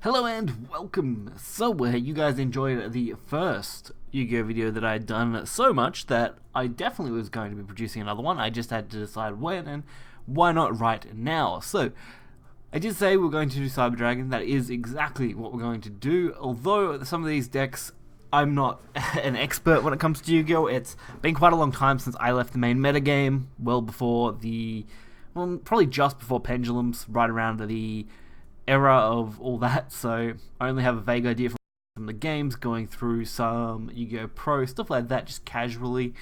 Hello and welcome! So, you guys enjoyed the first Yu-Gi-Oh video that I had done so much that I definitely was going to be producing another one. I just had to decide when and why not right now. So, I did say we're going to do Cyber Dragon. That is exactly what we're going to do. Although some of these decks, I'm not an expert when it comes to Yu-Gi-Oh! It's been quite a long time since I left the main metagame, well before probably just before Pendulums, right around the era of all that, so I only have a vague idea from the games, going through some Yu-Gi-Oh! Pro, stuff like that, just casually.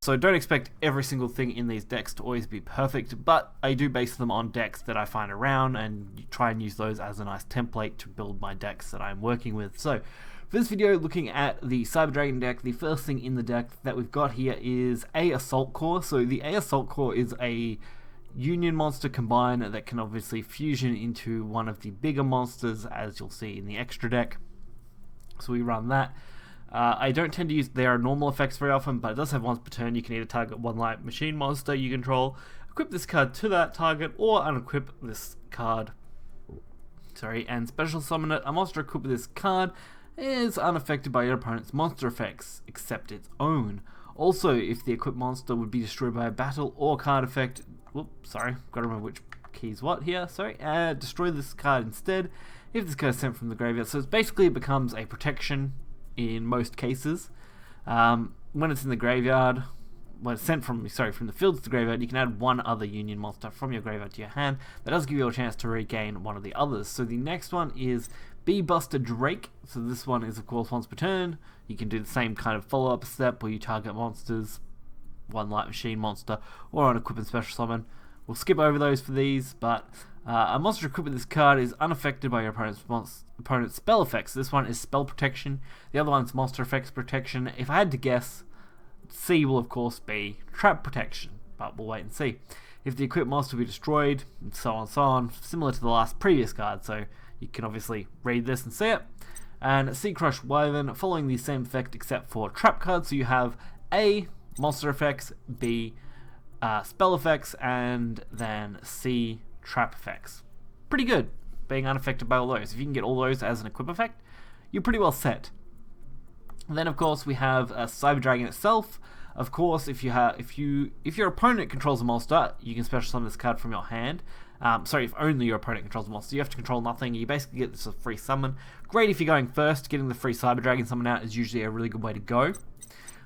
So don't expect every single thing in these decks to always be perfect, but I do base them on decks that I find around and try and use those as a nice template to build my decks that I'm working with. So for this video, looking at the Cyber Dragon deck, the first thing in the deck that we've got here is a Assault Core. So the A Assault Core is a Union monster combine that can obviously fusion into one of the bigger monsters, as you'll see in the extra deck. So we run that. I don't tend to use their normal effects very often, but it does have once per turn. You can either target one light machine monster you control, equip this card to that target, or unequip this card. And special summon it. A monster equipped with this card is unaffected by your opponent's monster effects, except its own. Also, if the equipped monster would be destroyed by a battle or card effect, gotta remember which key's what here, destroy this card instead if this card is sent from the graveyard. So it becomes a protection in most cases. When it's in the graveyard, when it's sent from the field to the graveyard, you can add one other Union monster from your graveyard to your hand. That does give you a chance to regain one of the others. So the next one is Buster Drake. So this one is of course once per turn. You can do the same kind of follow-up step where you target monsters, one light machine monster, or an equip and special summon. We'll skip over those for these, but a monster equipped with this card is unaffected by your opponent's spell effects. This one is spell protection. The other one's monster effects protection. If I had to guess, C will of course be trap protection, but we'll wait and see. If the equipped monster will be destroyed, and so on, similar to the previous card, so you can obviously read this and see it. And Sea Crush Wyvern, following the same effect except for trap cards, so you have A, monster effects, B, spell effects, and then C, trap effects. Pretty good, being unaffected by all those. If you can get all those as an equip effect, you're pretty well set. And then of course we have Cyber Dragon itself. Of course, if your opponent controls a monster, you can special summon this card from your hand. If only your opponent controls a monster, you have to control nothing. You basically get this as a free summon. Great if you're going first. Getting the free Cyber Dragon summon out is usually a really good way to go.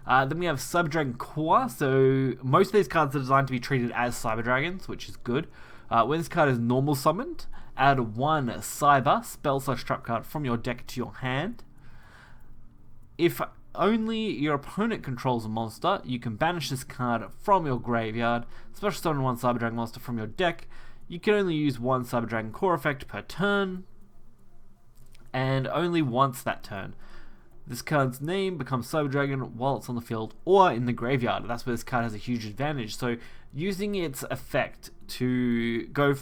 Then we have Cyber Dragon Core. So most of these cards are designed to be treated as Cyber Dragons, which is good. When this card is normal summoned, add one Cyber spell/trap card from your deck to your hand. If only your opponent controls a monster, you can banish this card from your graveyard, special summon one Cyber Dragon monster from your deck. You can only use one Cyber Dragon Core effect per turn, and only once that turn. This card's name becomes Cyber Dragon while it's on the field or in the graveyard. That's where this card has a huge advantage. So using its effect to to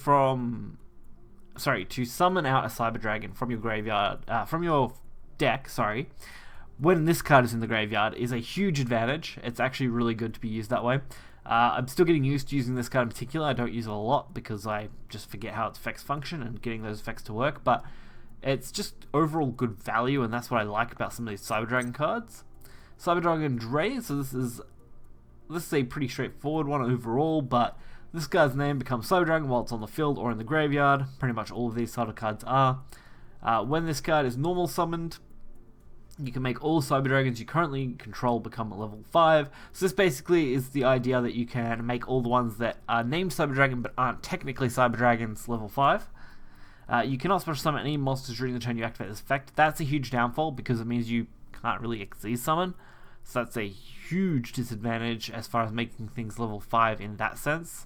summon out a Cyber Dragon from your graveyard, from your deck, when this card is in the graveyard is a huge advantage. It's actually really good to be used that way. I'm still getting used to using this card in particular. I don't use it a lot because I just forget how its effects function and getting those effects to work, but it's just overall good value, and that's what I like about some of these Cyber Dragon cards. Cyber Dragon Dre, so this is a pretty straightforward one overall, but this card's name becomes Cyber Dragon while it's on the field or in the graveyard. Pretty much all of these sort of cards are. When this card is normal summoned, you can make all Cyber Dragons you currently control become level 5. So this basically is the idea that you can make all the ones that are named Cyber Dragon but aren't technically Cyber Dragons level 5. You cannot special summon any monsters during the turn you activate this effect. That's a huge downfall because it means you can't really Xyz summon. So that's a huge disadvantage as far as making things level 5 in that sense,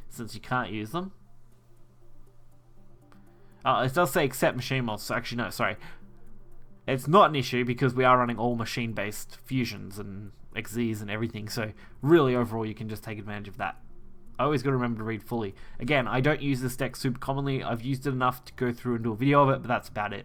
since you can't use them. It does say except machine monsters. Actually, no, sorry. It's not an issue because we are running all machine-based fusions and Xyzs and everything, so really overall you can just take advantage of that. I always got to remember to read fully. Again, I don't use this deck super commonly. I've used it enough to go through and do a video of it, but that's about it.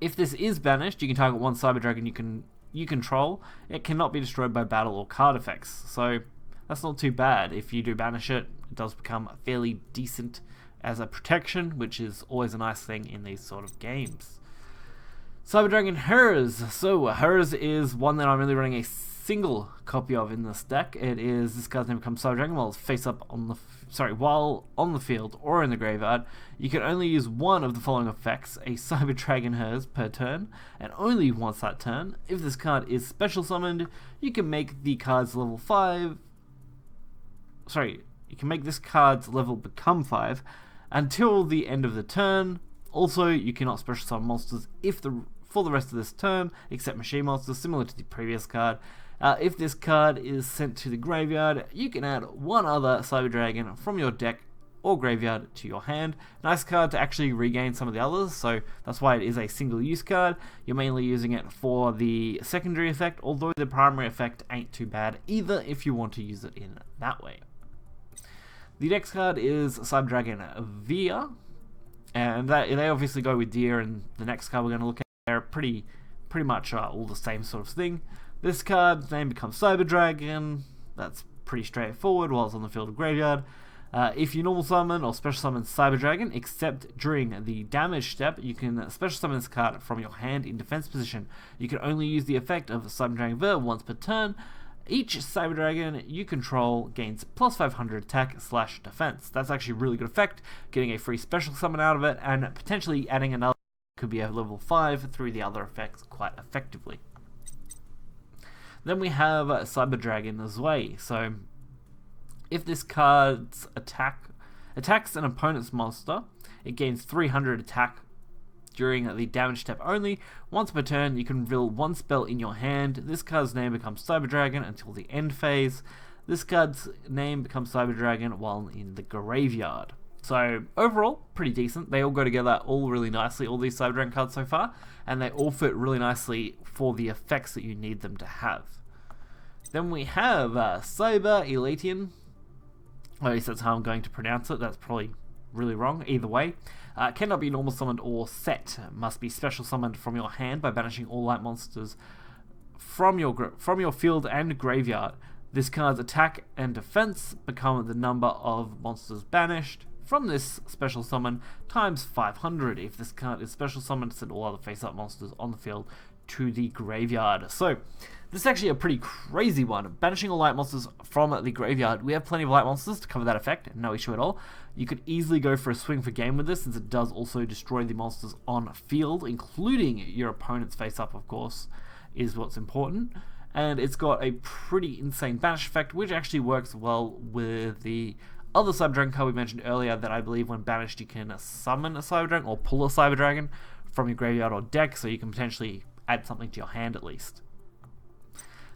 If this is banished, you can target one Cyber Dragon you control. It cannot be destroyed by battle or card effects, so that's not too bad. If you do banish it, it does become fairly decent as a protection, which is always a nice thing in these sort of games. Cyber Dragon Hers. So Hers is one that I'm really running a single copy of in this deck. It is this card's name becomes Cyber Dragon while it's face up on the while on the field or in the graveyard. You can only use one of the following effects: a Cyber Dragon Hers per turn, and only once that turn. If this card is special summoned, you can make the card's level 5. You can make this card's level become 5 until the end of the turn. Also, you cannot special summon monsters for the rest of this turn, except machine monsters, similar to the previous card. If this card is sent to the graveyard, you can add one other Cyber Dragon from your deck or graveyard to your hand. Nice card to actually regain some of the others, so that's why it is a single use card. You're mainly using it for the secondary effect, although the primary effect ain't too bad either if you want to use it in that way. The next card is Cyber Dragon Veer, and they obviously go with Deer, and the next card we're going to look at, they're pretty much all the same sort of thing. This card's name becomes Cyber Dragon. That's pretty straightforward while it's on the field of graveyard. If you normal summon or special summon Cyber Dragon, except during the damage step, you can special summon this card from your hand in defense position. You can only use the effect of Cyber Dragon Veer once per turn. Each Cyber Dragon you control gains plus 500 attack / defense. That's actually a really good effect, getting a free special summon out of it, and potentially adding another could be a level 5 through the other effects quite effectively. Then we have Cyber Dragon Zwei. So if this card's attacks an opponent's monster, it gains 300 attack during the damage step only. Once per turn, you can reveal one spell in your hand. This card's name becomes Cyber Dragon until the end phase. This card's name becomes Cyber Dragon while in the graveyard. So overall, pretty decent. They all go together all really nicely, all these Cyber Dragon cards so far, and they all fit really nicely for the effects that you need them to have. Then we have Cyber Elatian. At least that's how I'm going to pronounce it. That's probably really wrong. Either way. Cannot be normal summoned or set. Must be special summoned from your hand by banishing all light monsters from your field and graveyard. This card's attack and defense become the number of monsters banished from this special summon times 500. If this card is special summoned, send all other face-up monsters on the field to the graveyard. So this is actually a pretty crazy one. Banishing all light monsters from the graveyard. We have plenty of light monsters to cover that effect, no issue at all. You could easily go for a swing for game with this, since it does also destroy the monsters on field, including your opponent's face-up, of course, is what's important. And it's got a pretty insane banish effect, which actually works well with the other Cyber Dragon card we mentioned earlier, that I believe when banished you can summon a Cyber Dragon or pull a Cyber Dragon from your graveyard or deck, so you can potentially add something to your hand at least.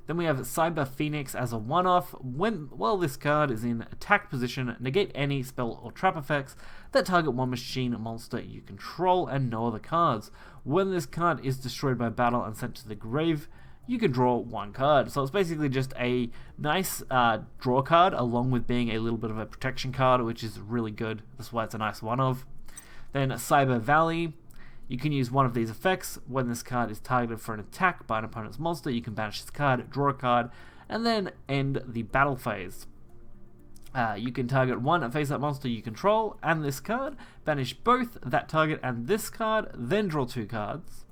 Then we have Cyber Phoenix as a one-off. While this card is in attack position, negate any spell or trap effects that target one machine monster you control and no other cards. When this card is destroyed by battle and sent to the grave, you can draw one card. So it's basically just a nice draw card, along with being a little bit of a protection card, which is really good. That's why it's a nice one-of. Then Cyber Valley. You can use one of these effects. When this card is targeted for an attack by an opponent's monster, you can banish this card, draw a card, and then end the battle phase. You can target one face-up monster you control and this card, banish both that target and this card, then draw two cards.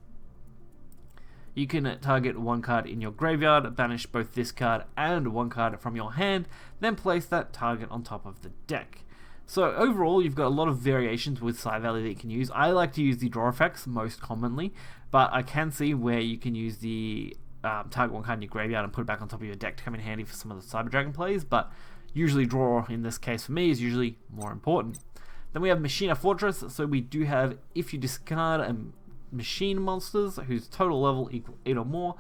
You can target one card in your graveyard, banish both this card and one card from your hand, then place that target on top of the deck. So overall, you've got a lot of variations with Cyber Valley that you can use. I like to use the draw effects most commonly, but I can see where you can use the target one card in your graveyard and put it back on top of your deck to come in handy for some of the Cyber Dragon plays, but usually draw, in this case for me, is usually more important. Then we have Machina Fortress. So we do have, if you discard a machine monsters whose total level equal 8 or more,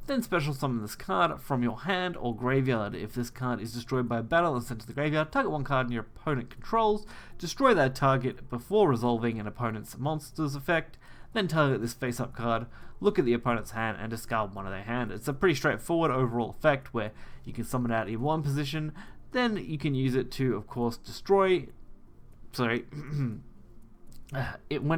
then special summon this card from your hand or graveyard. If this card is destroyed by a battle and sent to the graveyard, target one card your opponent controls, destroy that target before resolving an opponent's monster's effect, then target this face-up card, look at the opponent's hand, and discard one of their hand. It's a pretty straightforward overall effect where you can summon it out in one position, then you can use it to, of course, destroy... when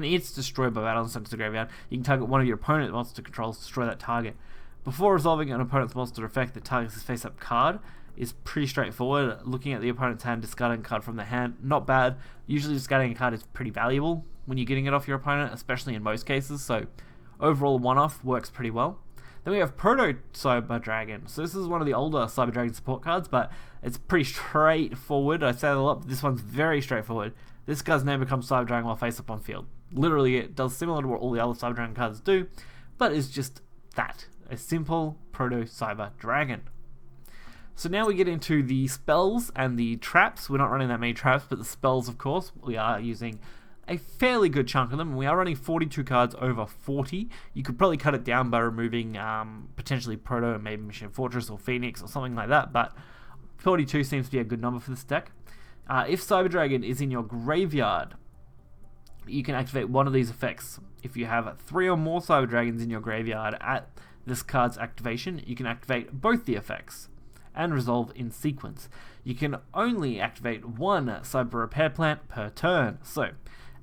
it's destroyed by battle and sent to the graveyard, you can target one of your opponent's monster controls to destroy that target. Before resolving an opponent's monster effect that targets his face-up card, is pretty straightforward. Looking at the opponent's hand, discarding a card from their hand, not bad. Usually discarding a card is pretty valuable when you're getting it off your opponent, especially in most cases, so overall one-off works pretty well. Then we have Proto-Cyber Dragon. So this is one of the older Cyber Dragon support cards, but it's pretty straightforward. I say that a lot, but this one's very straightforward. This card's name becomes Cyber Dragon while face up on field. Literally, it does similar to what all the other Cyber Dragon cards do, but it's just that. A simple Proto-Cyber Dragon. So now we get into the spells and the traps. We're not running that many traps, but the spells, of course, we are using a fairly good chunk of them. We are running 42 cards over 40. You could probably cut it down by removing potentially Proto and maybe Machine Fortress or Phoenix or something like that, but 42 seems to be a good number for this deck. If Cyber Dragon is in your graveyard, you can activate one of these effects. If you have 3 or more Cyber Dragons in your graveyard at this card's activation, you can activate both the effects and resolve in sequence. You can only activate one Cyber Repair Plant per turn. So,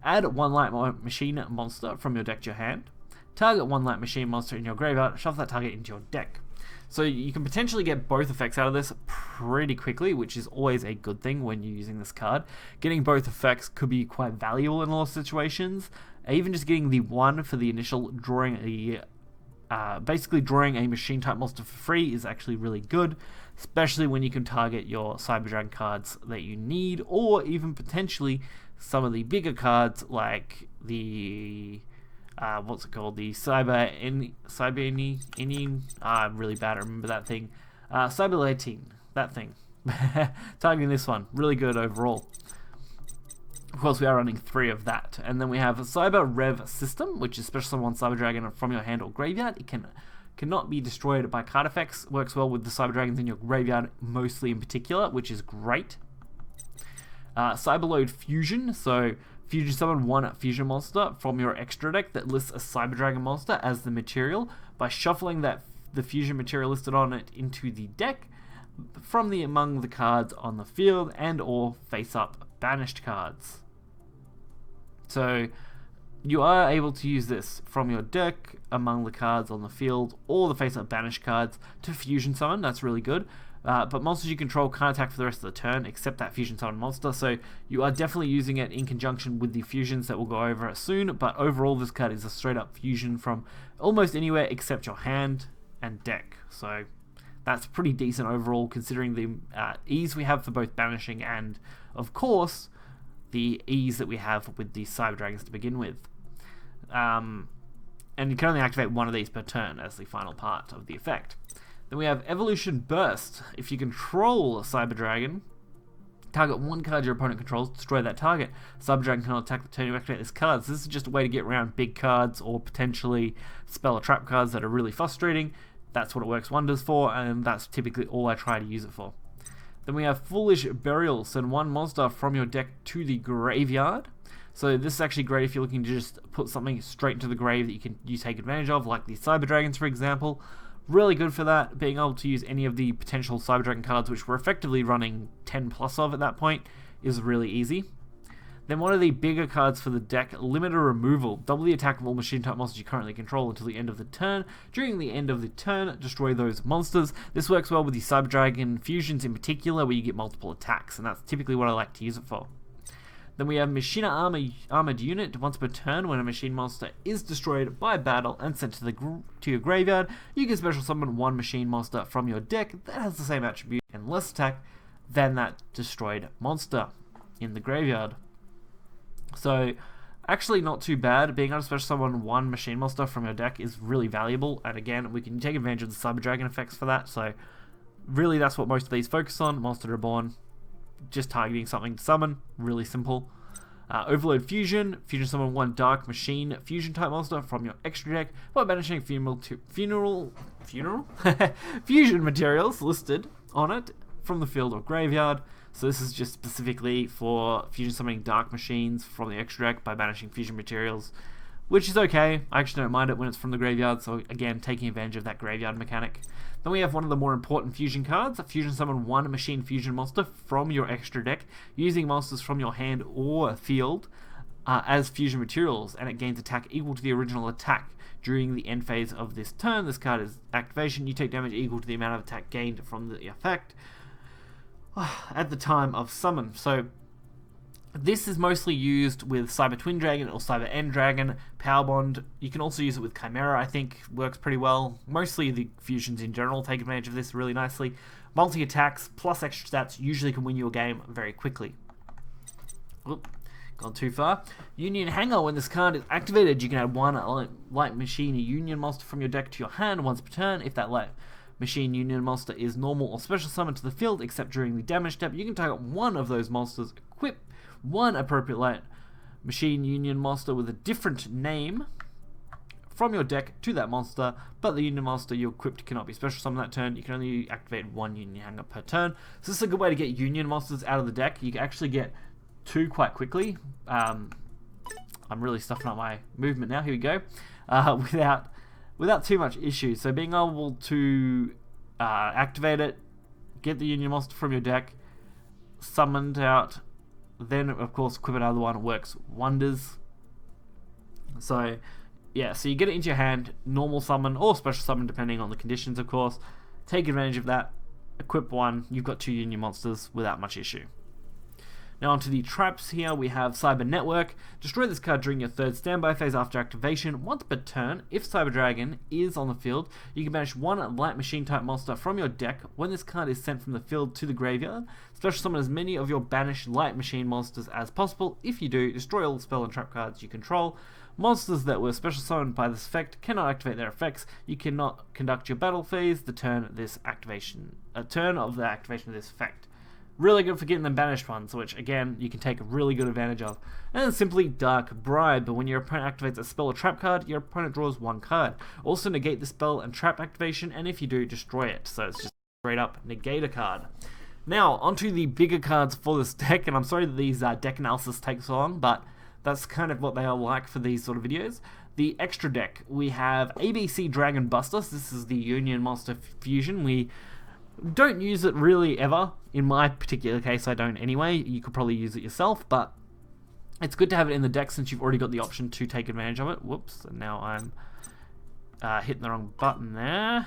add one Light Machine monster from your deck to your hand, target one Light Machine monster in your graveyard, shuffle that target into your deck. So you can potentially get both effects out of this pretty quickly, which is always a good thing when you're using this card. Getting both effects could be quite valuable in a lot of situations. Even just getting the one for the initial drawing basically drawing a machine type monster for free is actually really good, especially when you can target your Cyber Dragon cards that you need, or even potentially some of the bigger cards like the what's it called? The I'm really bad. I remember that thing. Cyberlatine, that thing. Targeting this one, really good overall. Of course, we are running 3 of that. And then we have a Cyber Rev system, which is special summon one Cyber Dragon from your hand or graveyard. It cannot be destroyed by card effects. Works well with the Cyber Dragons in your graveyard, mostly in particular, which is great. Cyberload Fusion, so fusion summon one fusion monster from your extra deck that lists a Cyber Dragon monster as the material by shuffling the fusion material listed on it into the deck from among the cards on the field and or face up banished cards. So you are able to use this from your deck among the cards on the field or the face up banished cards to fusion summon. That's really good. But monsters you control can't attack for the rest of the turn except that fusion summon monster, so you are definitely using it in conjunction with the fusions that we'll go over soon, but overall this card is a straight up fusion from almost anywhere except your hand and deck, so that's pretty decent overall considering the ease we have for both banishing and, of course, the ease that we have with the Cyber Dragons to begin with. And you can only activate one of these per turn as the final part of the effect. Then we have Evolution Burst. If you control a Cyber Dragon, target one card your opponent controls, destroy that target. Cyber Dragon cannot attack the turn you activate this card. So this is just a way to get around big cards or potentially spell or trap cards that are really frustrating. That's what it works wonders for, and that's typically all I try to use it for. Then we have Foolish Burial. Send one monster from your deck to the graveyard. So this is actually great if you're looking to just put something straight into the grave that you take advantage of, like the Cyber Dragons, for example. Really good for that. Being able to use any of the potential Cyber Dragon cards, which we're effectively running 10 plus of at that point, is really easy. Then one of the bigger cards for the deck, Limiter Removal. Double the attack of all machine type monsters you currently control until the end of the turn. During the end of the turn, destroy those monsters. This works well with the Cyber Dragon fusions in particular, where you get multiple attacks, and that's typically what I like to use it for. Then we have Machina Armored Unit. Once per turn, when a machine monster is destroyed by battle and sent to your graveyard, you can special summon one machine monster from your deck that has the same attribute and less attack than that destroyed monster in the graveyard. So, actually not too bad. Being able to special summon one machine monster from your deck is really valuable, and again, we can take advantage of the Cyber Dragon effects for that, so really that's what most of these focus on. Monster Reborn, just targeting something to summon, really simple. Overload Fusion summon one Dark Machine fusion type monster from your extra deck by banishing fusion materials listed on it from the field or graveyard. So this is just specifically for fusion summoning Dark Machines from the extra deck by banishing fusion materials, which is okay. I actually don't mind it when it's from the graveyard, so again, taking advantage of that graveyard mechanic. Then we have one of the more important fusion cards, fusion summon one machine fusion monster from your extra deck, using monsters from your hand or field as fusion materials, and it gains attack equal to the original attack during the end phase of this turn. This card is activation. You take damage equal to the amount of attack gained from the effect. at the time of summon. So this is mostly used with Cyber Twin Dragon or Cyber End Dragon, Power Bond. You can also use it with Chimera, I think, works pretty well. Mostly the fusions in general take advantage of this really nicely. Multi-attacks plus extra stats usually can win you a game very quickly. Oop, gone too far. Union Hanger, when this card is activated, you can add one Light Machine Union monster from your deck to your hand once per turn. If that Light Machine Union monster is normal or special summoned to the field, except during the damage step, you can target one of those monsters, equip one appropriate Light Machine Union monster with a different name from your deck to that monster, but the Union monster you equipped cannot be special summoned that turn. You can only activate one Union Hanger per turn. So this is a good way to get Union monsters out of the deck. You can actually get two quite quickly. I'm really stuffing up my movement now. Here we go. Without too much issue. So being able to activate it, get the Union monster from your deck, summoned out, then of course equip another one, works wonders. So yeah, so you get it into your hand, normal summon or special summon depending on the conditions of course. Take advantage of that, equip one, you've got two Union monsters without much issue. Now onto the traps here, we have Cyber Network. Destroy this card during your third standby phase after activation. Once per turn, if Cyber Dragon is on the field, you can banish one Light Machine type monster from your deck. When this card is sent from the field to the graveyard, special summon as many of your banished Light Machine monsters as possible. If you do, destroy all spell and trap cards you control. Monsters that were special summoned by this effect cannot activate their effects. You cannot conduct your battle phase the turn of the activation of this effect. Really good for getting the banished ones, which again you can take really good advantage of. And then simply Dark Bribe, but when your opponent activates a spell or trap card, your opponent draws one card. Also negate the spell and trap activation, and if you do, destroy it. So it's just straight up negate a card. Now onto the bigger cards for this deck, and I'm sorry that these deck analysis take so long, but that's kind of what they are like for these sort of videos. The extra deck, we have ABC Dragon Buster. So this is the Union Monster Fusion. We don't use it really ever. In my particular case, I don't anyway. You could probably use it yourself, but it's good to have it in the deck since you've already got the option to take advantage of it. Whoops, and now I'm hitting the wrong button there.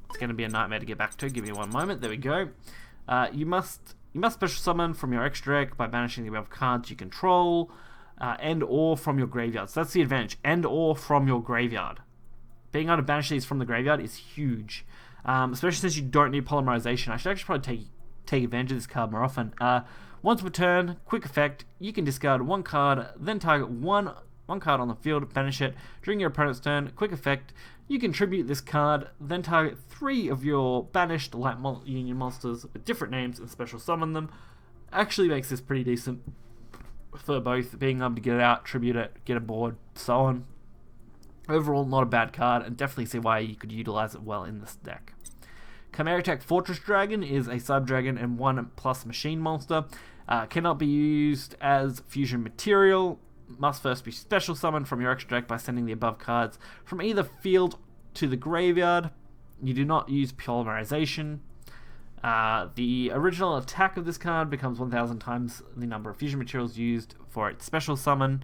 It's going to be a nightmare to get back to. Give me one moment. There we go. You must special summon from your extra deck by banishing the above cards you control, and or from your graveyard. So that's the advantage. And or from your graveyard. Being able to banish these from the graveyard is huge, especially since you don't need polymerization. I should actually probably take advantage of this card more often. Once per turn, quick effect, you can discard one card, then target one card on the field, banish it. During your opponent's turn, quick effect, you can tribute this card, then target 3 of your banished Light Union monsters with different names and special summon them. Actually makes this pretty decent for both being able to get it out, tribute it, get a board, so on. Overall, not a bad card, and definitely see why you could utilize it well in this deck. Chimeratech Fortress Dragon is a Cyber Dragon and 1+ machine monster. Cannot be used as fusion material. Must first be special summoned from your extra deck by sending the above cards from either field to the graveyard. You do not use polymerization. The original attack of this card becomes 1,000 times the number of fusion materials used for its special summon.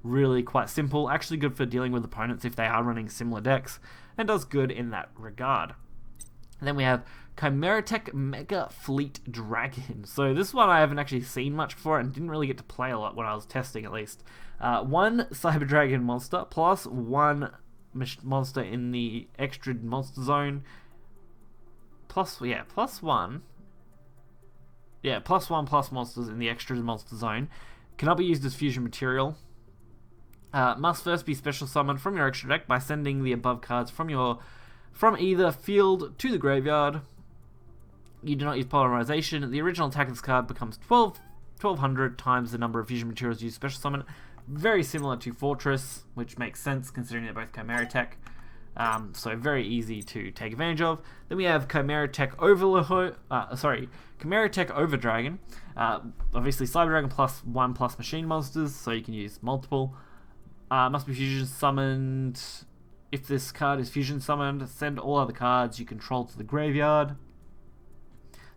Really quite simple, actually good for dealing with opponents if they are running similar decks, and does good in that regard. And then we have Chimeratech Mega Fleet Dragon. So this one I haven't actually seen much before and didn't really get to play a lot when I was testing at least. One Cyber Dragon monster plus one monster in the extra monster zone. Plus one plus monsters in the extra monster zone. Cannot be used as fusion material. Must first be special summoned from your extra deck by sending the above cards from either field to the graveyard. You do not use polymerization. The original attack of this card becomes 1,200 times the number of fusion materials used special summon. Very similar to Fortress, which makes sense considering they're both Chimeratech. So very easy to take advantage of. Then we have Chimeratech Overdragon. Obviously Cyber Dragon plus 1+ machine monsters, so you can use multiple. Must be fusion summoned. If this card is fusion summoned, send all other cards you control to the graveyard.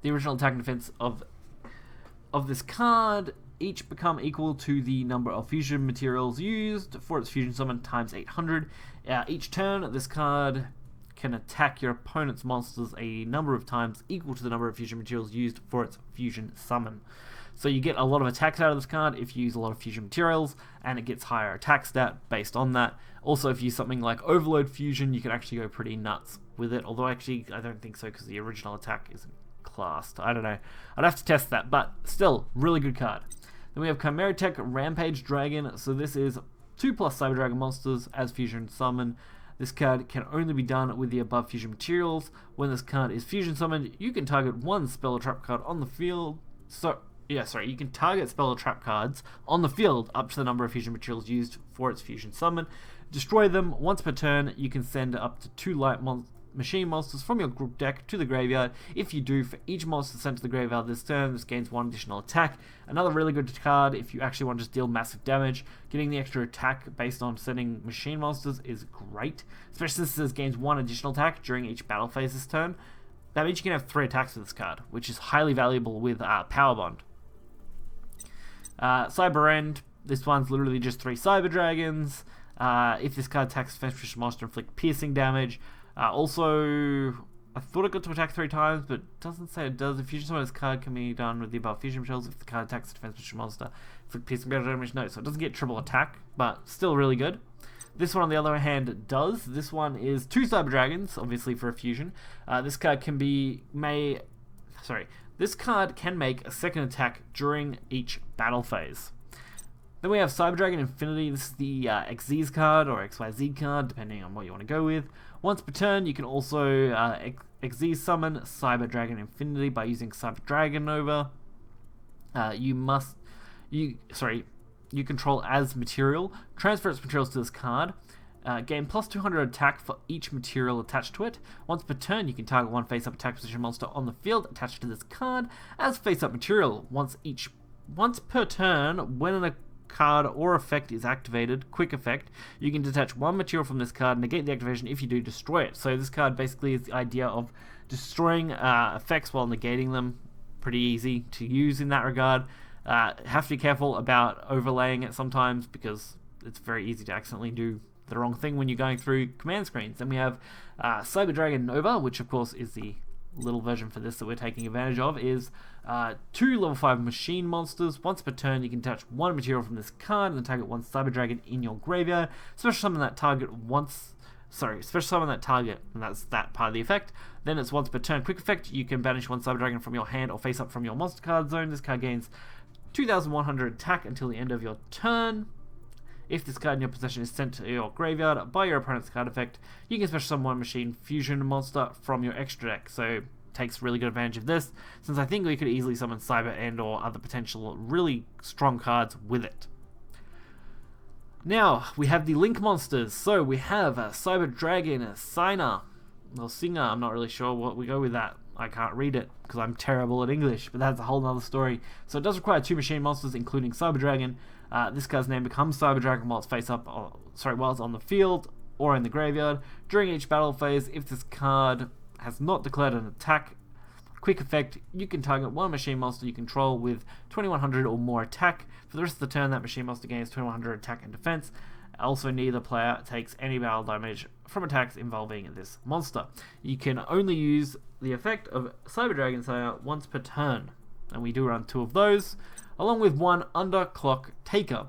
The original attack and defense of this card each become equal to the number of fusion materials used for its fusion summon times 800. Each turn, this card can attack your opponent's monsters a number of times equal to the number of fusion materials used for its fusion summon. So you get a lot of attacks out of this card if you use a lot of fusion materials, and it gets higher attack stat based on that. Also, if you use something like Overload Fusion, you can actually go pretty nuts with it, although actually I don't think so because the original attack isn't classed. I don't know. I'd have to test that, but still, really good card. Then we have Chimeratech Rampage Dragon. So this is 2+ Cyber Dragon monsters as fusion summon. This card can only be done with the above fusion materials. When this card is fusion summoned, you can target one spell or trap card on the field. You can target spell or trap cards on the field up to the number of fusion materials used for its fusion summon. Destroy them once per turn. You can send up to 2 light machine monsters from your group deck to the graveyard. If you do, for each monster sent to the graveyard this turn, this gains 1 additional attack. Another really good card if you actually want to just deal massive damage. Getting the extra attack based on sending machine monsters is great, especially since this gains 1 additional attack during each battle phase this turn. That means you can have 3 attacks with this card, which is highly valuable with Power Bond. Cyber End, this one's literally just 3 Cyber Dragons. If this card attacks defense monster, inflict piercing damage. Also, I thought it got to attack 3 times, but it doesn't say it does. If fusion summon this card can be done with the above fusion materials. If the card attacks a defense monster, inflict piercing damage. No, so it doesn't get triple attack, but still really good. This one, on the other hand, does. This one is 2 Cyber Dragons, obviously for a fusion. This card can This card can make a second attack during each battle phase. Then we have Cyber Dragon Infinity. This is the XZ card or XYZ card, depending on what you want to go with. Once per turn, you can also XZ summon Cyber Dragon Infinity by using Cyber Dragon Nova. You control as material. Transfer its materials to this card. Gain plus 200 attack for each material attached to it. Once per turn, you can target 1 face-up attack position monster on the field attached to this card as face-up material. Once per turn, when a card or effect is activated, quick effect, you can detach 1 material from this card, negate the activation. If you do, destroy it. So this card basically is the idea of destroying effects while negating them. Pretty easy to use in that regard. Have to be careful about overlaying it sometimes because it's very easy to accidentally do the wrong thing when you're going through command screens. Then we have Cyber Dragon Nova, which of course is the little version for this that we're taking advantage of, is 2 level 5 machine monsters. Once per turn, you can touch 1 material from this card and then target 1 Cyber Dragon in your graveyard. Special summon that target, and that's that part of the effect. Then it's once per turn quick effect. You can banish 1 Cyber Dragon from your hand or face up from your monster card zone. This card gains 2,100 attack until the end of your turn. If this card in your possession is sent to your graveyard by your opponent's card effect, you can special summon 1 machine fusion monster from your extra deck. So takes really good advantage of this, since I think we could easily summon Cyber and or other potential really strong cards with it. Now we have the Link monsters. So we have a Cyber Dragon, a Singer. I'm not really sure what we go with that. I can't read it because I'm terrible at English, but that's a whole nother story. So it does require 2 machine monsters, including Cyber Dragon. This card's name becomes Cyber Dragon while it's while it's on the field or in the graveyard. During each battle phase, if this card has not declared an attack, quick effect, you can target 1 machine monster you control with 2,100 or more attack. For the rest of the turn, that machine monster gains 2,100 attack and defense. Also, neither player takes any battle damage from attacks involving this monster. You can only use the effect of Cyber Dragon Slayer once per turn, and we do run 2 of those, along with 1 Underclock Taker.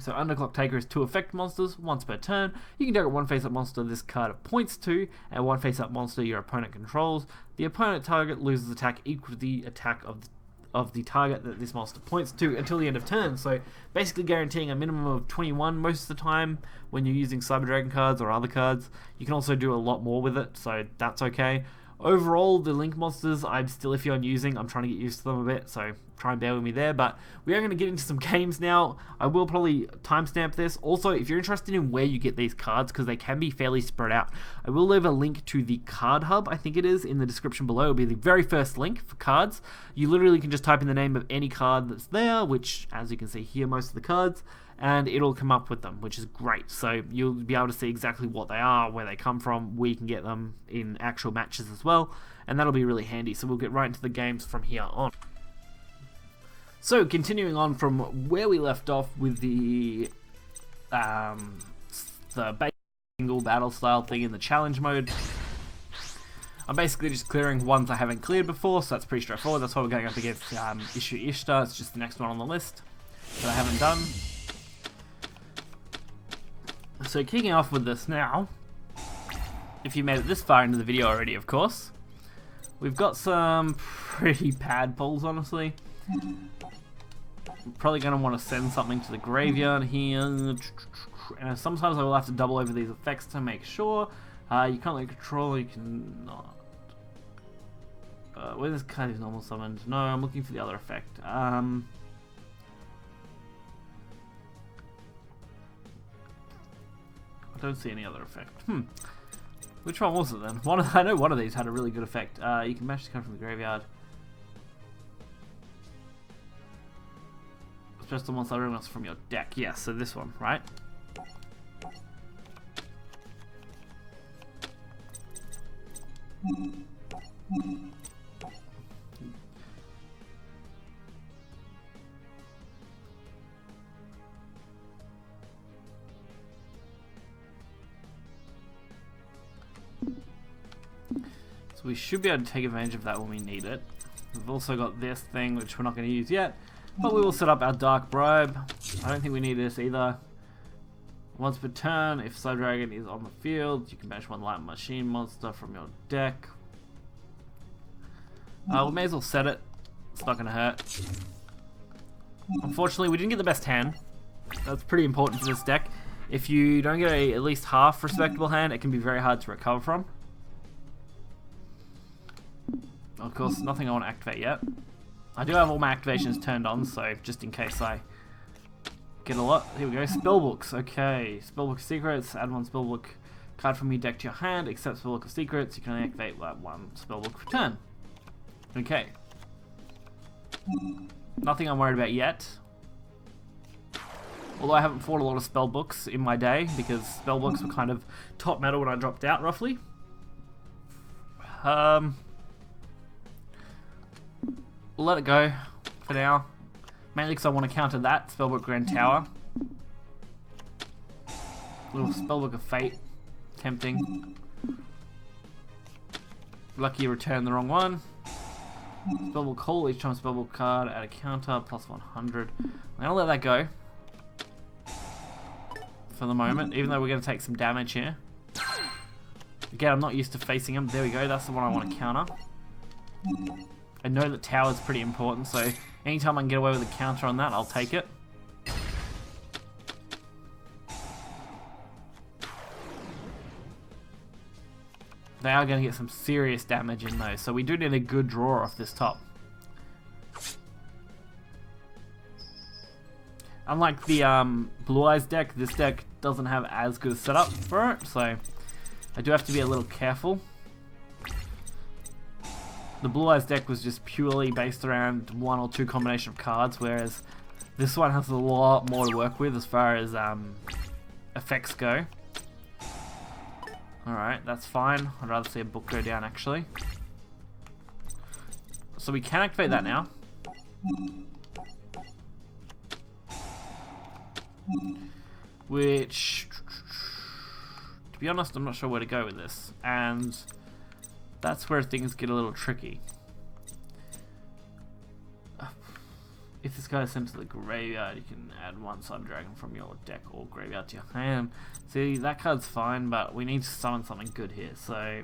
So Underclock Taker is 2 effect monsters once per turn. You can target 1 face-up monster this card points to, and 1 face-up monster your opponent controls. The opponent target loses attack equal to the attack of the target that this monster points to until the end of turn. So basically guaranteeing a minimum of 21 most of the time when you're using Cyber Dragon cards or other cards. You can also do a lot more with it, so that's okay. Overall, the Link monsters, I'm still iffy on using. I'm trying to get used to them a bit, so try and bear with me there. But we are going to get into some games now. I will probably timestamp this. Also, if you're interested in where you get these cards, because they can be fairly spread out, I will leave a link to the Card Hub, I think it is, in the description below. It'll be the very first link for cards. You literally can just type in the name of any card that's there, which, as you can see here, most of the cards, and it'll come up with them, which is great. So you'll be able to see exactly what they are, where they come from, where you can get them in actual matches as well, and that'll be really handy. So we'll get right into the games from here on. So continuing on from where we left off with the basic single battle style thing in the challenge mode, I'm basically just clearing ones I haven't cleared before, so that's pretty straightforward. That's why we're going up against Issue Ishtar. It's just the next one on the list that I haven't done. So kicking off with this now, if you made it this far into the video already, of course, we've got some pretty bad pulls, honestly. I'm probably going to want to send something to the graveyard here. And sometimes I will have to double over these effects to make sure. You can't let control, you can not. Where's this kind of normal summoned? No, I'm looking for the other effect. I don't see any other effect. Which one was it then? I know one of these had a really good effect. You can match the card from the graveyard. Special monster elements from your deck. Yeah, so this one, right? So we should be able to take advantage of that when we need it. We've also got this thing, which we're not going to use yet, but we will set up our Dark Bribe. I don't think we need this either. Once per turn, if Cyber Dragon is on the field, you can banish one light machine monster from your deck. We may as well set it. It's not going to hurt. Unfortunately, we didn't get the best hand. That's pretty important for this deck. If you don't get at least half respectable hand, it can be very hard to recover from. Of course, nothing I want to activate yet. I do have all my activations turned on, so just in case I get a lot. Here we go. Spellbooks. Okay. Spellbook of Secrets. Add one spellbook card from your deck to your hand. Except Spellbook of Secrets. You can only activate one spellbook per turn. Okay. Nothing I'm worried about yet. Although I haven't fought a lot of spellbooks in my day, because spellbooks were kind of top meta when I dropped out, roughly. We'll let it go for now. Mainly because I want to counter that. Spellbook Grand Tower. Little Spellbook of Fate. Tempting. Lucky you returned the wrong one. Spellbook Call. Each time spellbook card add a counter. Plus 100. I'm going to let that go. For the moment. Even though we're going to take some damage here. Again, I'm not used to facing him. There we go. That's the one I want to counter. I know that tower is pretty important, so anytime I can get away with a counter on that, I'll take it. They are going to get some serious damage in though, so we do need a good draw off this top. Unlike the Blue Eyes deck, this deck doesn't have as good a setup for it, so I do have to be a little careful. The Blue Eyes deck was just purely based around one or two combination of cards, whereas this one has a lot more to work with as far as effects go. Alright, that's fine. I'd rather see a book go down, actually. So we can activate that now. Which, to be honest, I'm not sure where to go with this. And that's where things get a little tricky. If this guy is sent to the graveyard, you can add one Cyber Dragon from your deck or graveyard to your hand. See, that card's fine, but we need to summon something good here. So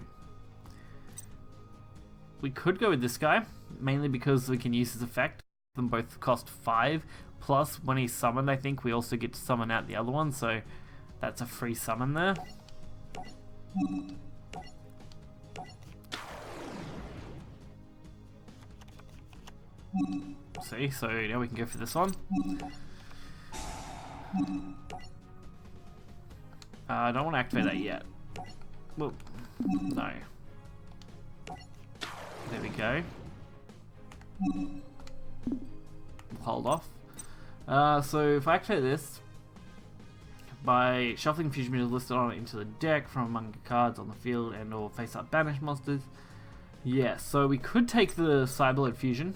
we could go with this guy, mainly because we can use his effect. Them both cost 5. Plus, when he's summoned, I think we also get to summon out the other one. So that's a free summon there. See, so now we can go for this one. I don't want to activate that yet. Well, no. There we go. We'll hold off. So if I activate this, by shuffling fusion meters listed on it into the deck from among the cards on the field and or face up banished monsters. Yeah, so we could take the Cyberlord fusion.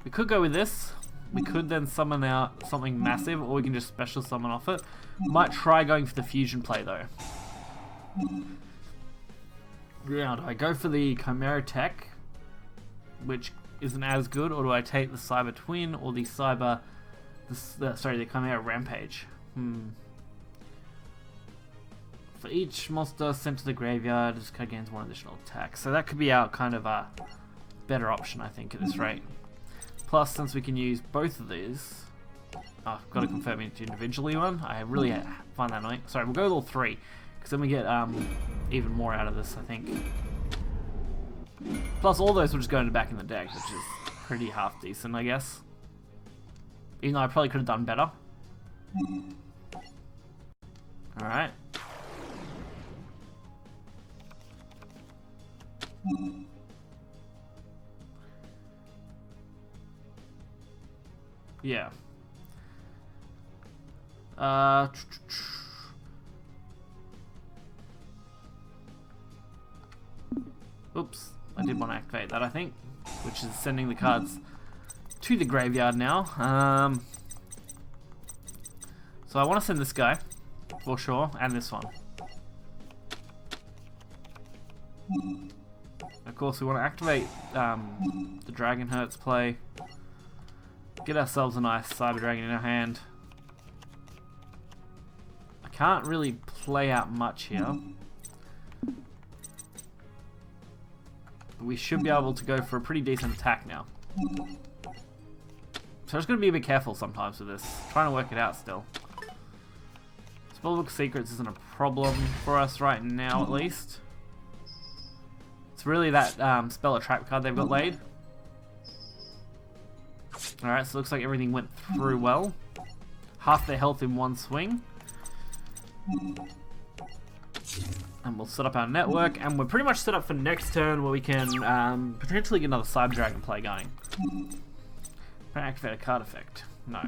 We could go with this. We could then summon out something massive, or we can just special summon off it. Might try going for the fusion play though. Yeah, do I go for the Chimeratech, which isn't as good, or do I take the Cyber Twin or the the Chimera Rampage? For each monster sent to the graveyard, just gains 1 additional attack. So that could be our kind of a better option, I think, at this rate. Plus, since we can use both of these, I've got to confirm each individually one. I really find that annoying. Sorry, we'll go with all 3, because then we get even more out of this, I think. Plus, all those will just go into back in the deck, which is pretty half decent, I guess. Even though I probably could have done better. Alright. Yeah. Oops. I did want to activate that, I think. Which is sending the cards to the graveyard now. So I want to send this guy, for sure, and this one. Of course, we want to activate the Dragon Hertz play. Get ourselves a nice Cyber Dragon in our hand. I can't really play out much here. But we should be able to go for a pretty decent attack now. So I'm just going to be a bit careful sometimes with this. Trying to work it out still. Spellbook Secrets isn't a problem for us right now, at least. It's really that spell or trap card they've got laid. Alright, so it looks like everything went through well. Half their health in one swing. And we'll set up our network, and we're pretty much set up for next turn where we can potentially get another Cyber Dragon play going. Can I activate a card effect? No.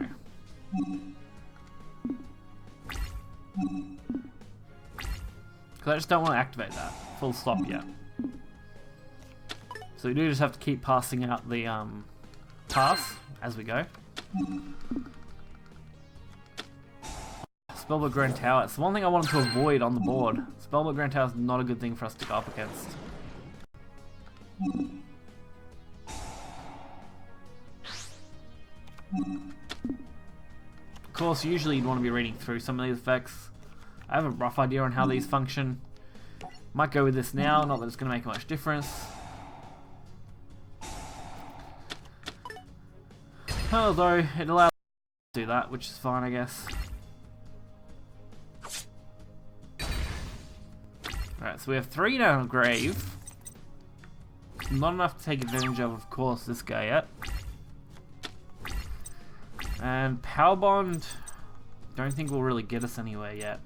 Because I just don't want to activate that. Full stop yet. So we do just have to keep passing out the pass as we go. Spellbook Grand Tower. It's the one thing I wanted to avoid on the board. Spellbook Grand Tower is not a good thing for us to go up against. Of course, usually you'd want to be reading through some of these effects. I have a rough idea on how these function. Might go with this now, not that it's going to make much difference. Although, it allows us to do that, which is fine, I guess. Alright, so we have 3 down the grave. Not enough to take advantage of course, this guy yet. And Power Bond, don't think will really get us anywhere yet.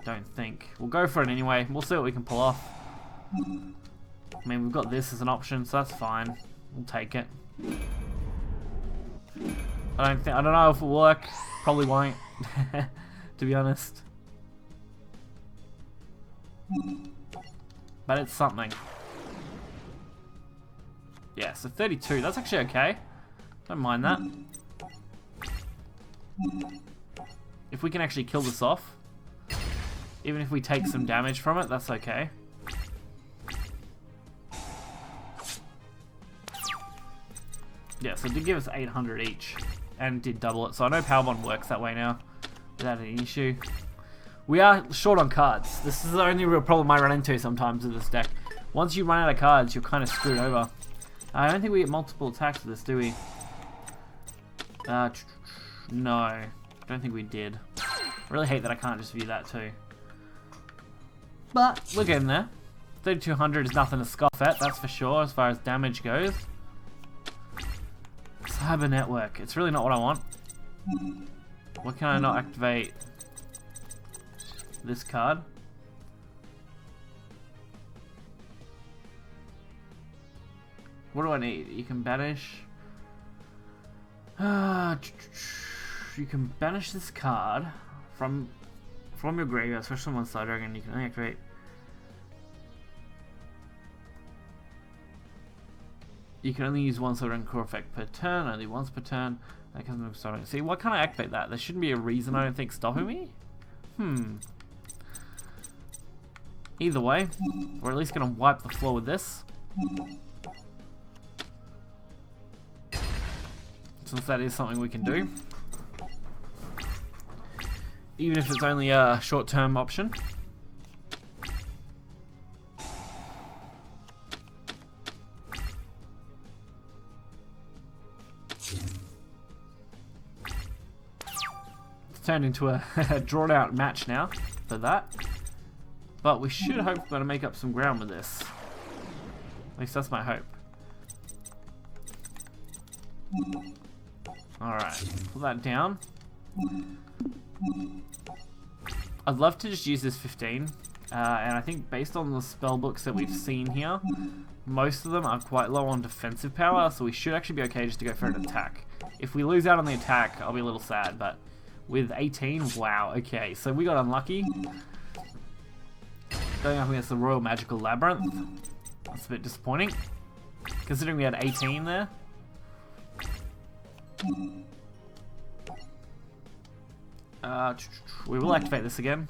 Don't think. We'll go for it anyway. We'll see what we can pull off. I mean, we've got this as an option, so that's fine. We'll take it. I don't know if it'll work. Probably won't, to be honest. But it's something. Yeah, so 32. That's actually okay. Don't mind that. If we can actually kill this off, even if we take some damage from it, that's okay. Yeah, so it did give us 800 each, and did double it. So I know Power Bond works that way now, without any issue. We are short on cards. This is the only real problem I run into sometimes with this deck. Once you run out of cards, you're kind of screwed over. I don't think we get multiple attacks with this, do we? No. I don't think we did. I really hate that I can't just view that too. But, we're getting there. 3200 is nothing to scoff at, that's for sure, as far as damage goes. Cyber Network. It's really not what I want. Why can I not activate this card? What do I need? You can banish... you can banish this card from your graveyard, especially on one side dragon. You can only activate... You can only use one Cyber Dragon core effect per turn, only once per turn. See, why can't I activate that? There shouldn't be a reason, I don't think, stopping me. Either way, we're at least going to wipe the floor with this. Since that is something we can do. Even if it's only a short-term option. It's turned into a drawn-out match now for that. But we should hopefully make up some ground with this. At least that's my hope. Alright, pull that down. I'd love to just use this 15. And I think based on the spell books that we've seen here, most of them are quite low on defensive power, so we should actually be okay just to go for an attack. If we lose out on the attack, I'll be a little sad, but with 18, wow, okay. So we got unlucky. Going up against the Royal Magical Labyrinth. That's a bit disappointing, considering we had 18 there. We will activate this again.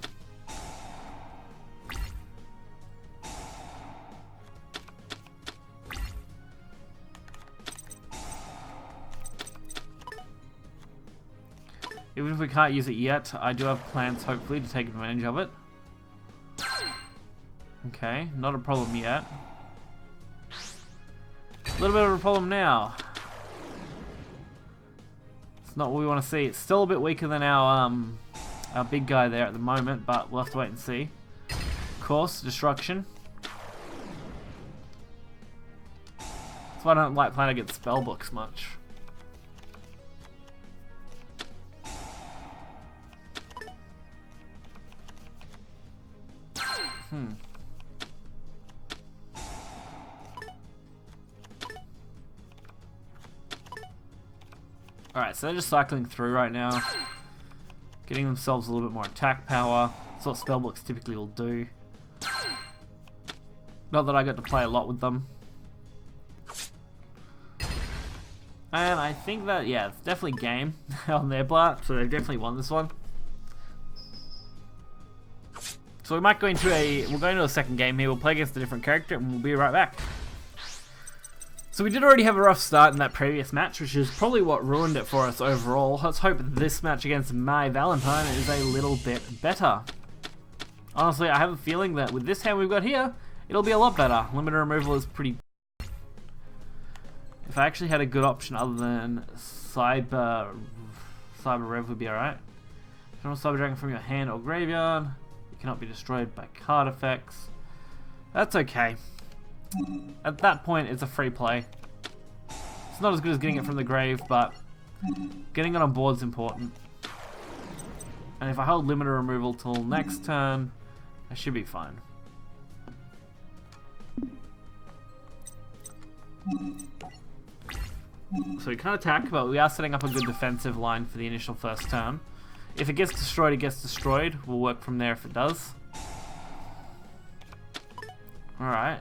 Even if we can't use it yet, I do have plans, hopefully, to take advantage of it. Okay, not a problem yet. A little bit of a problem now. It's not what we want to see. It's still a bit weaker than our big guy there at the moment, but we'll have to wait and see. Of course, destruction. That's why I don't like playing against spellbooks much. Alright, so they're just cycling through right now. Getting themselves a little bit more attack power. That's what spellbooks typically will do. Not that I got to play a lot with them. And I think that, yeah, it's definitely game on their part, so they've definitely won this one. So we might go into we'll go into a second game here. We'll play against a different character and we'll be right back. So we did already have a rough start in that previous match, which is probably what ruined it for us overall. Let's hope this match against My Valentine is a little bit better. Honestly, I have a feeling that with this hand we've got here, it'll be a lot better. Limited removal is pretty... If I actually had a good option other than Cyber Rev would be alright. General Cyber Dragon from your hand or graveyard. You cannot be destroyed by card effects. That's okay. At that point, it's a free play. It's not as good as getting it from the grave, but getting it on board is important. And if I hold limited removal till next turn, I should be fine. So we can't attack, but we are setting up a good defensive line for the initial first turn. If it gets destroyed, it gets destroyed. We'll work from there if it does. Alright.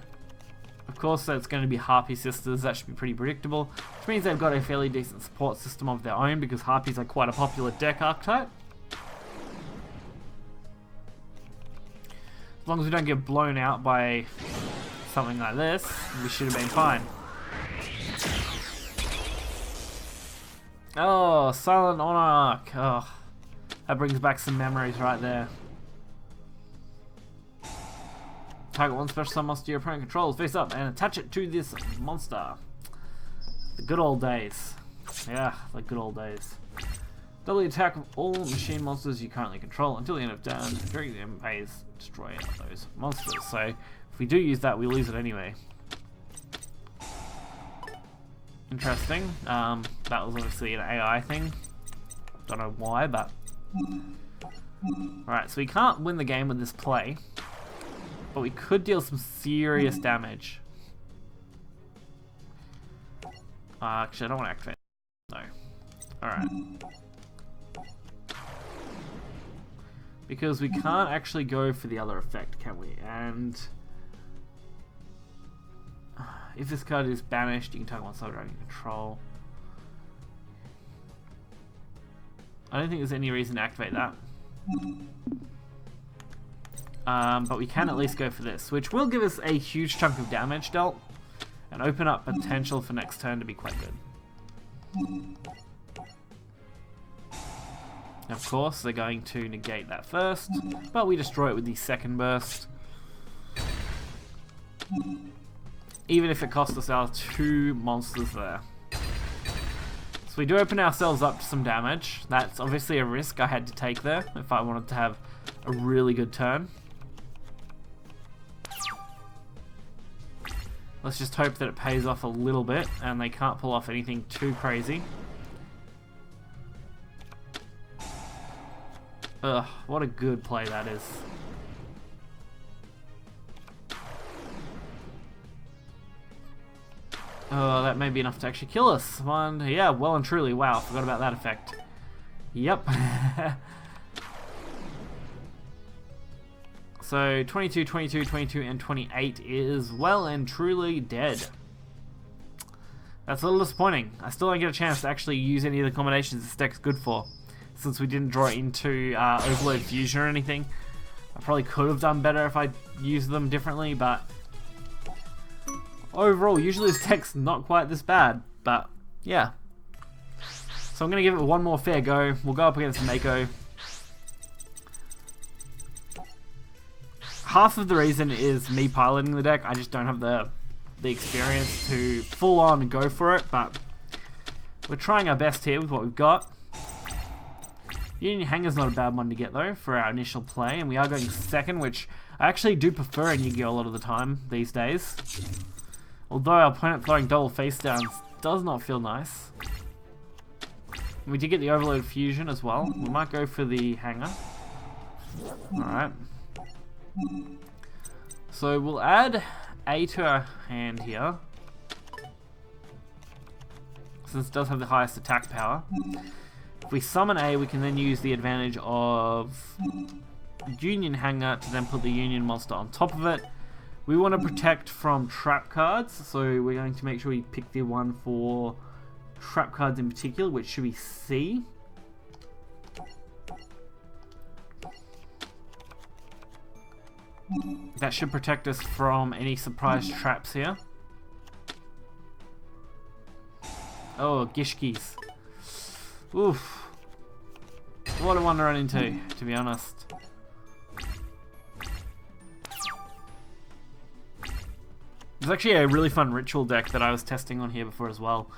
Of course, that's going to be Harpy Sisters. That should be pretty predictable. Which means they've got a fairly decent support system of their own, because Harpies are quite a popular deck archetype. As long as we don't get blown out by something like this, we should have been fine. Oh, Silent Monarch. Oh, that brings back some memories right there. Target one special summon monster your opponent controls face up and attach it to this monster. The good old days. Yeah, the good old days. Double the attack of all machine monsters you currently control until the end of turn. During the end phase, destroy those monsters. So if we do use that, we lose it anyway. Interesting. That was obviously an AI thing. Don't know why, but... Alright, so we can't win the game with this play. But we could deal some serious damage. Actually, I don't want to activate. No. Alright. Because we can't actually go for the other effect, can we? And... if this card is banished, you can target one Cyber Dragon control. I don't think there's any reason to activate that. But we can at least go for this, which will give us a huge chunk of damage dealt and open up potential for next turn to be quite good. Of course, they're going to negate that first, but we destroy it with the second burst. Even if it costs us our 2 monsters there. So we do open ourselves up to some damage. That's obviously a risk I had to take there if I wanted to have a really good turn. Let's just hope that it pays off a little bit and they can't pull off anything too crazy. Ugh, what a good play that is. Oh, that may be enough to actually kill us. Yeah, well and truly. Wow, forgot about that effect. Yep. So 22, 22, 22, and 28 is well and truly dead. That's a little disappointing. I still don't get a chance to actually use any of the combinations this deck's good for, since we didn't draw into Overload Fusion or anything. I probably could have done better if I used them differently, but overall, usually this deck's not quite this bad, but yeah. So I'm going to give it one more fair go. We'll go up against Mako. Half of the reason is me piloting the deck. I just don't have the experience to full on go for it, but we're trying our best here with what we've got. Union Hanger's not a bad one to get though for our initial play, and we are going second, which I actually do prefer in Yu-Gi-Oh! A lot of the time these days. Although our opponent throwing double face downs does not feel nice. We did get the Overload Fusion as well. We might go for the Hanger. Alright. So we'll add A to our hand here, since it does have the highest attack power. If we summon A, we can then use the advantage of Union Hanger to then put the Union monster on top of it. We want to protect from trap cards, so we're going to make sure we pick the one for trap cards in particular, which should be C. That should protect us from any surprise traps here. Oh, Gishkis. Oof. What a one to run into, to be honest. There's actually a really fun ritual deck that I was testing on here before as well,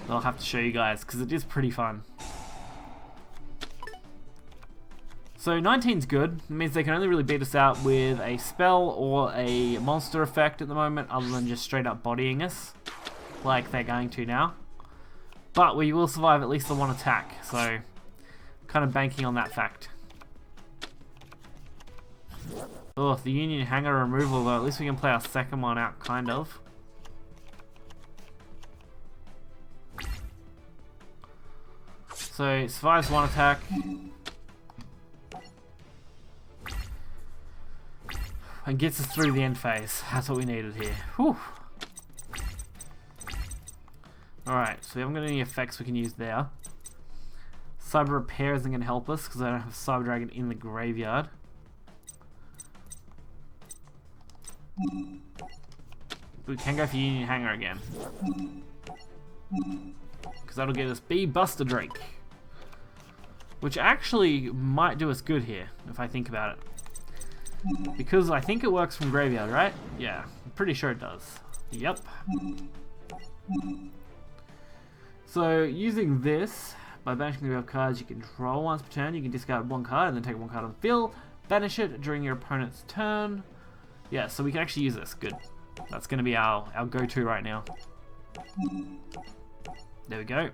that I'll have to show you guys, because it is pretty fun. So 19's good. It means they can only really beat us out with a spell or a monster effect at the moment, other than just straight up bodying us, like they're going to now. But we will survive at least the one attack, so kind of banking on that fact. Oh, the Union Hanger removal though, at least we can play our second one out, kind of. So it survives one attack. And gets us through the end phase. That's what we needed here. Whew. Alright, so we haven't got any effects we can use there. Cyber Repair isn't going to help us because I don't have Cyber Dragon in the graveyard. We can go for Union Hanger again, because that'll get us B Buster Drake, which actually might do us good here if I think about it, because I think it works from graveyard, right? Yeah, I'm pretty sure it does. Yep. So using this, by banishing the cards, you can draw once per turn. You can discard one card and then take one card on the field, banish it during your opponent's turn. Yeah, so we can actually use this. Good. That's going to be our go-to right now. There we go.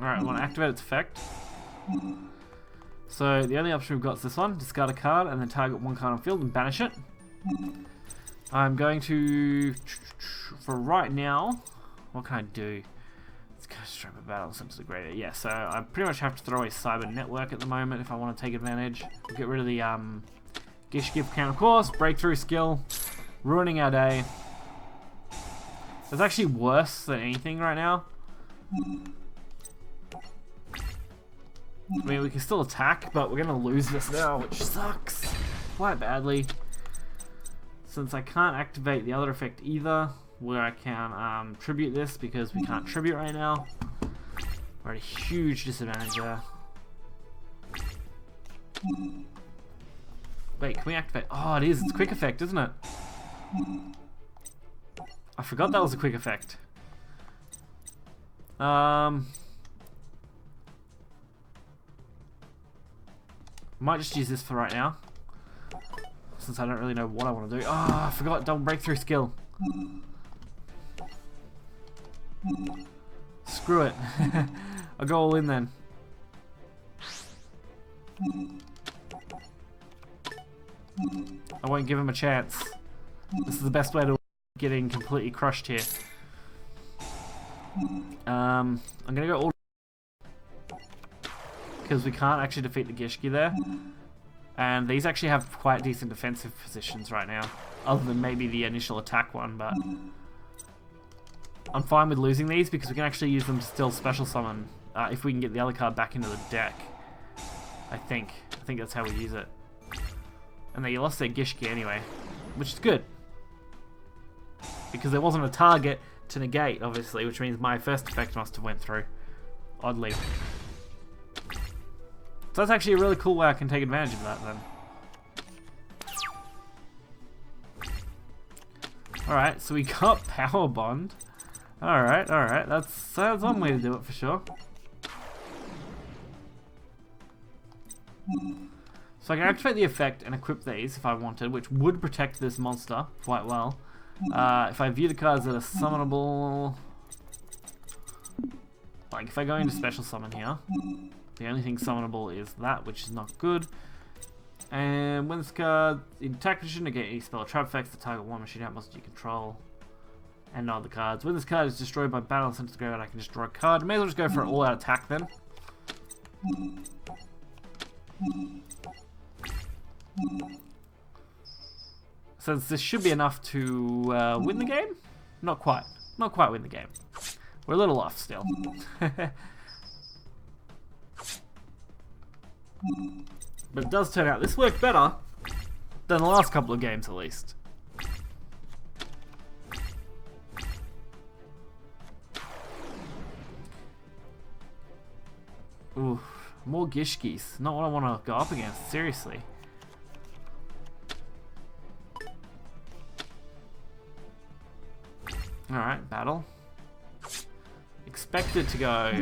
Alright, we want to activate its effect. So the only option we've got is this one. Discard a card and then target one card on field and banish it. I'm going to, for right now, what can I do? Let's Strap of battle since the greater. Yeah, so I pretty much have to throw a cyber network at the moment if I want to take advantage. Get rid of the Gish Gift count, of course. Breakthrough skill. Ruining our day. It's actually worse than anything right now. I mean, we can still attack, but we're going to lose this now, which sucks quite badly. Since I can't activate the other effect either, where I can tribute this, because we can't tribute right now. We're at a huge disadvantage there. Wait, can we activate? Oh, it is. It's quick effect, isn't it? I forgot that was a quick effect. Might just use this for right now, since I don't really know what I want to do. Oh, I forgot double breakthrough skill. Screw it. I'll go all in then. I won't give him a chance. This is the best way to getting completely crushed here. I'm gonna go all, because we can't actually defeat the Gishki there. And these actually have quite decent defensive positions right now, other than maybe the initial attack one, but I'm fine with losing these because we can actually use them to still special summon if we can get the other card back into the deck. I think that's how we use it. And they lost their Gishki anyway, which is good, because there wasn't a target to negate, obviously, which means my first effect must have went through, oddly. So that's actually a really cool way I can take advantage of that then. Alright, so we got Power Bond. Alright, that's one way to do it for sure. So I can activate the effect and equip these if I wanted, which would protect this monster quite well. If I view the cards that are summonable, like if I go into special summon here, the only thing summonable is that, which is not good. And when this card in attack position, negate any spell or trap effects, the target one machine out monster you control, and no other cards. When this card is destroyed by battle and sent to the graveyard, I can destroy a card. May as well just go for an all-out attack then. Since this should be enough to win the game? Not quite. Not quite win the game. We're a little off still. But it does turn out this worked better than the last couple of games at least. Ooh, more Gishkis. Not what I want to go up against, seriously. Alright, battle. Expected to go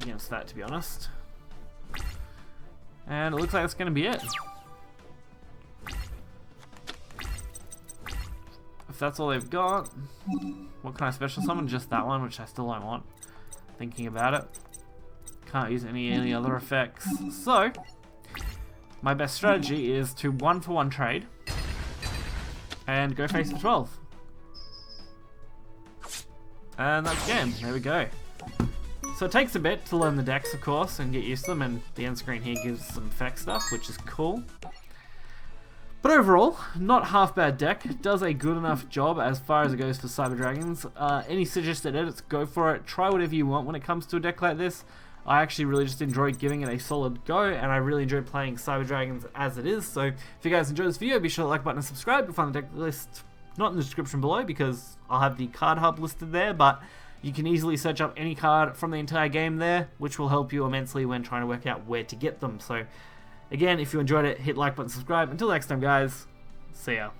against that, to be honest. And it looks like that's going to be it. If that's all they've got, what kind of special summon? Just that one, which I still don't want. Thinking about it. Can't use any other effects. So, my best strategy is to 1-for-1 trade and go face for 12. And that's the game. There we go. So it takes a bit to learn the decks, of course, and get used to them, and the end screen here gives some effect stuff, which is cool. But overall, not half bad deck. It does a good enough job as far as it goes for Cyber Dragons. Any suggested edits, go for it. Try whatever you want when it comes to a deck like this. I actually really just enjoyed giving it a solid go, and I really enjoy playing Cyber Dragons as it is. So if you guys enjoyed this video, be sure to like button and subscribe. You'll find the deck list not in the description below, because I'll have the card hub listed there, but you can easily search up any card from the entire game there, which will help you immensely when trying to work out where to get them. So again, if you enjoyed it, hit like button, subscribe. Until next time, guys, see ya.